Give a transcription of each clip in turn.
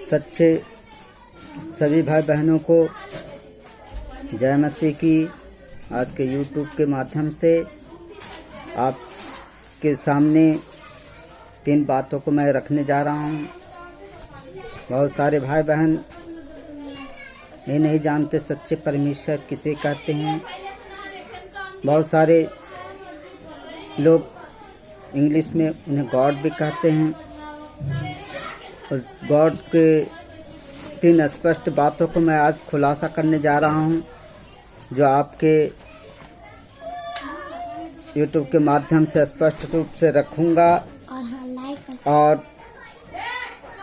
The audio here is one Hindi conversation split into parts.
सच्चे सभी भाई बहनों को जय मसीह की। आज के YouTube के माध्यम से आपके सामने 3 बातों को मैं रखने जा रहा हूँ। बहुत सारे भाई बहन ये नहीं जानते सच्चे परमेश्वर किसे कहते हैं। बहुत सारे लोग इंग्लिश में उन्हें गॉड भी कहते हैं। उस गॉड के 3 स्पष्ट बातों को मैं आज खुलासा करने जा रहा हूं, जो आपके YouTube के माध्यम से स्पष्ट रूप से रखूंगा, और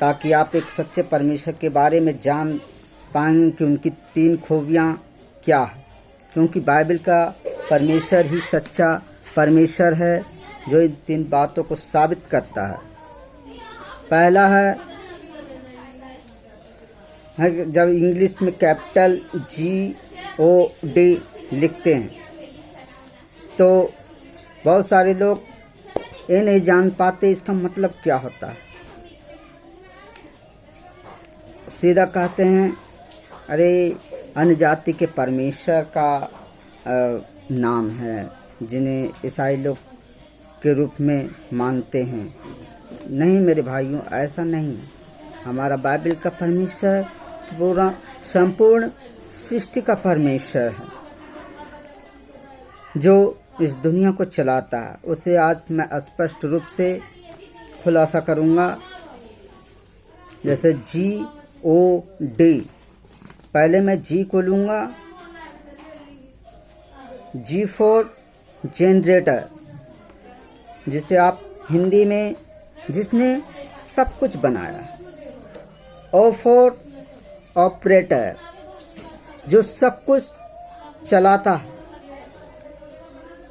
ताकि आप एक सच्चे परमेश्वर के बारे में जान पाएंगे कि उनकी 3 खूबियां क्या है। क्योंकि बाइबल का परमेश्वर ही सच्चा परमेश्वर है, जो इन 3 बातों को साबित करता है। पहला है जब इंग्लिश में कैपिटल GOD लिखते हैं तो बहुत सारे लोग ये नहीं जान पाते इसका मतलब क्या होता है। सीधा कहते हैं अरे अन्य जाति के परमेश्वर का नाम है, जिन्हें ईसाई लोग के रूप में मानते हैं। नहीं मेरे भाइयों, ऐसा नहीं है। हमारा बाइबल का परमेश्वर पूरा संपूर्ण सृष्टि का परमेश्वर है, जो इस दुनिया को चलाता है। उसे आज मैं स्पष्ट रूप से खुलासा करूंगा। जैसे GOD, पहले मैं G को लूंगा, G फॉर जनरेटर, जिसे आप हिंदी में जिसने सब कुछ बनाया। O फॉर ऑपरेटर, जो सब कुछ चलाता है।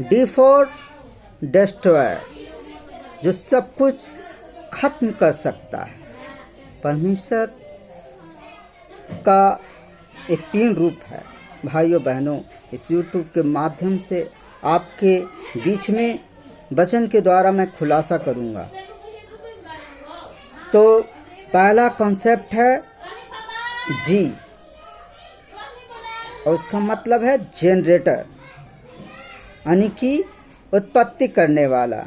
D फॉर डिस्ट्रॉयर, जो सब कुछ खत्म कर सकता है। परमेश्वर का एक 3 रूप है। भाइयों बहनों, इस YouTube के माध्यम से आपके बीच में वचन के द्वारा मैं खुलासा करूंगा। तो पहला कॉन्सेप्ट है G, और उसका मतलब है जनरेटर, यानी कि उत्पत्ति करने वाला।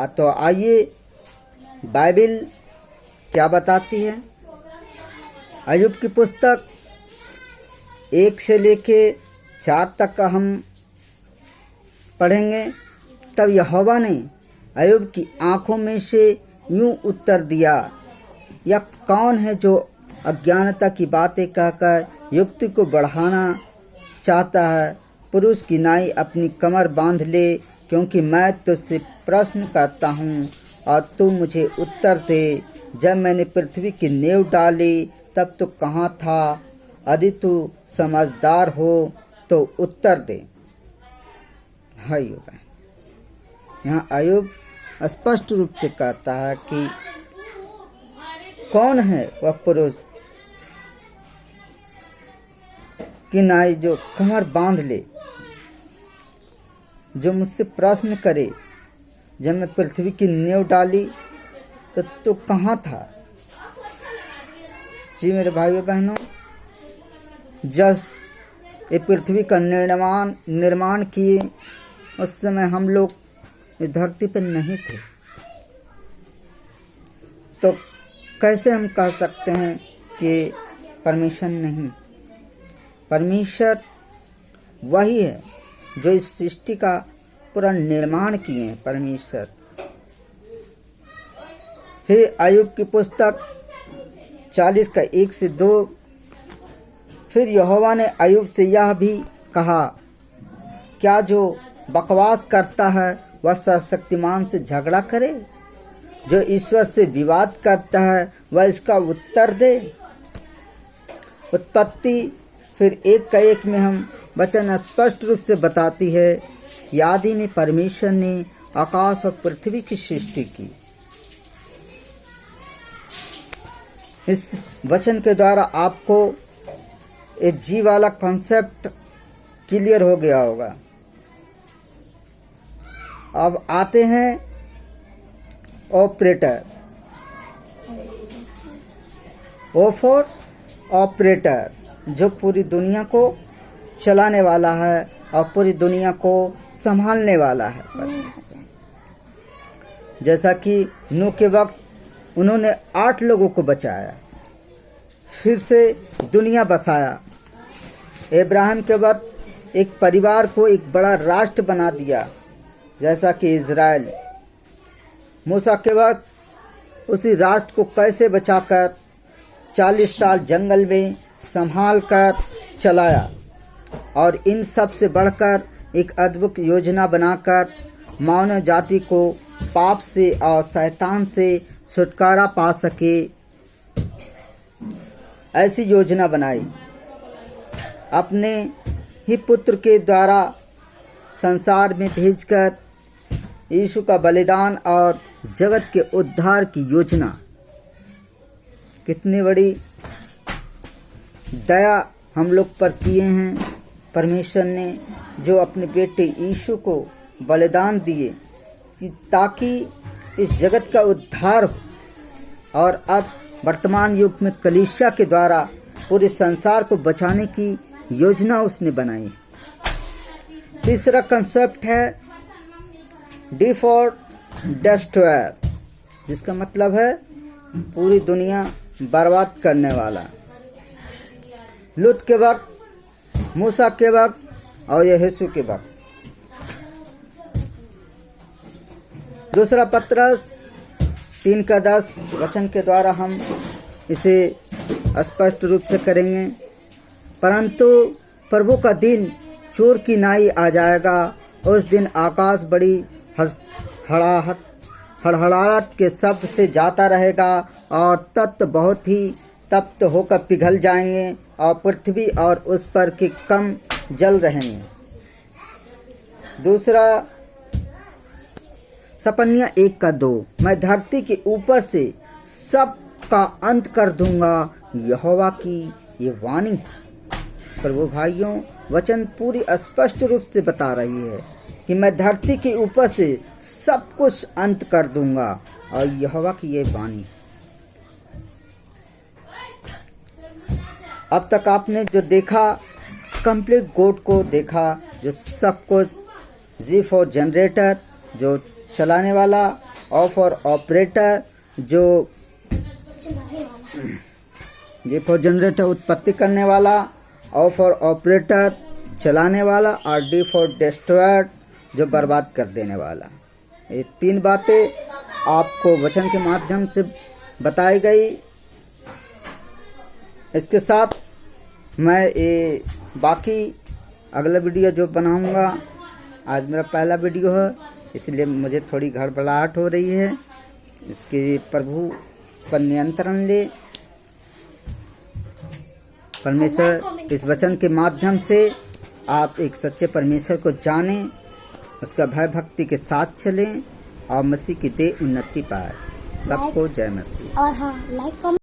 तो आइए बाइबल क्या बताती है। अय्यूब की पुस्तक 1 से लेके 4 तक का हम पढ़ेंगे। तब यहोवा ने अय्यूब की आंखों में से यूं उत्तर दिया, यह कौन है जो अज्ञानता की बातें कहकर युक्ति को बढ़ाना चाहता है। पुरुष की नाई अपनी कमर बांध ले, क्योंकि मैं तुझसे प्रश्न करता हूँ और तू मुझे उत्तर दे। जब मैंने पृथ्वी की नींव डाली तब तू कहाँ था। यदि तू समझदार हो तो उत्तर दे। भाइयों, यहाँ अय्यूब स्पष्ट रूप से कहता है कि कौन है वह पुरुष कि नाई जो कमर बांध ले, जो मुझसे प्रश्न करे, जब मैं पृथ्वी की नींव डाली तो तू कहाँ था। जी मेरे भाइयों बहनों, जब ये पृथ्वी का निर्माण किए उस समय हम लोग इस धरती पर नहीं थे। तो कैसे हम कह सकते हैं कि परमेश्वर नहीं। परमेश्वर वही है जो इस सृष्टि का पूरा निर्माण किए हैं। परमेश्वर। फिर अय्यूब की पुस्तक 40 का 1 से 2, फिर यहोवा ने अय्यूब से यह भी कहा, क्या जो बकवास करता है वह सर्वशक्तिमान से झगड़ा करे। जो ईश्वर से विवाद करता है वह इसका उत्तर दे। उत्पत्ति फिर 1 का 1 में हम वचन स्पष्ट रूप से बताती है, आदि में परमेश्वर ने आकाश और पृथ्वी की सृष्टि की। इस वचन के द्वारा आपको एक जी वाला कॉन्सेप्ट क्लियर हो गया होगा। अब आते हैं ऑपरेटर। ओ फॉर ऑपरेटर, जो पूरी दुनिया को चलाने वाला है और पूरी दुनिया को संभालने वाला है। जैसा कि नूह के वक्त उन्होंने 8 लोगों को बचाया, फिर से दुनिया बसाया। इब्राहिम के वक्त एक परिवार को एक बड़ा राष्ट्र बना दिया, जैसा कि इजराइल। मूसा के वक्त उसी राष्ट्र को कैसे बचाकर 40 साल जंगल में संभाल कर चलाया, और इन सब से बढ़कर एक अद्भुत योजना बनाकर मानव जाति को पाप से और शैतान से छुटकारा पा सके, ऐसी योजना बनाई। अपने ही पुत्र के द्वारा संसार में भेजकर यीशु का बलिदान और जगत के उद्धार की योजना। कितनी बड़ी दया हम लोग पर किए हैं परमेश्वर ने, जो अपने बेटे यीशु को बलिदान दिए ताकि इस जगत का उद्धार हो। और अब वर्तमान युग में कलीसिया के द्वारा पूरे संसार को बचाने की योजना उसने बनाई। तीसरा कंसेप्ट है डी फॉर डिस्ट्रॉयर, जिसका मतलब है पूरी दुनिया बर्बाद करने वाला। लूत के वक्त, मूसा के वक्त और यीशु के वक्त। दूसरा पत्रस 3:10 वचन के द्वारा हम इसे स्पष्ट रूप से करेंगे। परंतु प्रभु का दिन चोर की नाई आ जाएगा। उस दिन आकाश बड़ी हड़हड़ाहट के शब्द से जाता रहेगा और तत्व बहुत ही तप्त होकर पिघल जाएंगे और पृथ्वी और उस पर के कम जल रहेंगे। दूसरा सपन्या 1:2, मैं धरती के ऊपर से सब का अंत कर दूंगा, यहोवा की ये वाणी। प्रभु भाइयों, वचन पूरी स्पष्ट रूप से बता रही है कि मैं धरती के ऊपर से सब कुछ अंत कर दूंगा, और यहोवा की ये वाणी। अब तक आपने जो देखा, कंप्लीट गोड को देखा, जो सब कुछ। जी फॉर जनरेटर, जो चलाने वाला। ओ फॉर ऑपरेटर, जो जी फॉर जनरेटर उत्पत्ति करने वाला, ओ फॉर ऑपरेटर चलाने वाला, और डी फॉर डिस्ट्रॉयर, जो बर्बाद कर देने वाला। ये 3 बातें आपको वचन के माध्यम से बताई गई। इसके साथ मैं ये बाकी अगला वीडियो जो बनाऊंगा, आज मेरा पहला वीडियो है, इसलिए मुझे थोड़ी गड़बड़ाहट हो रही है। इसके प्रभु इस पर नियंत्रण ले। परमेश्वर इस वचन के माध्यम से आप एक सच्चे परमेश्वर को जानें, उसका भय भक्ति के साथ चलें और मसीह की देह उन्नति पाए। सबको जय मसीह। और हाँ, लाइक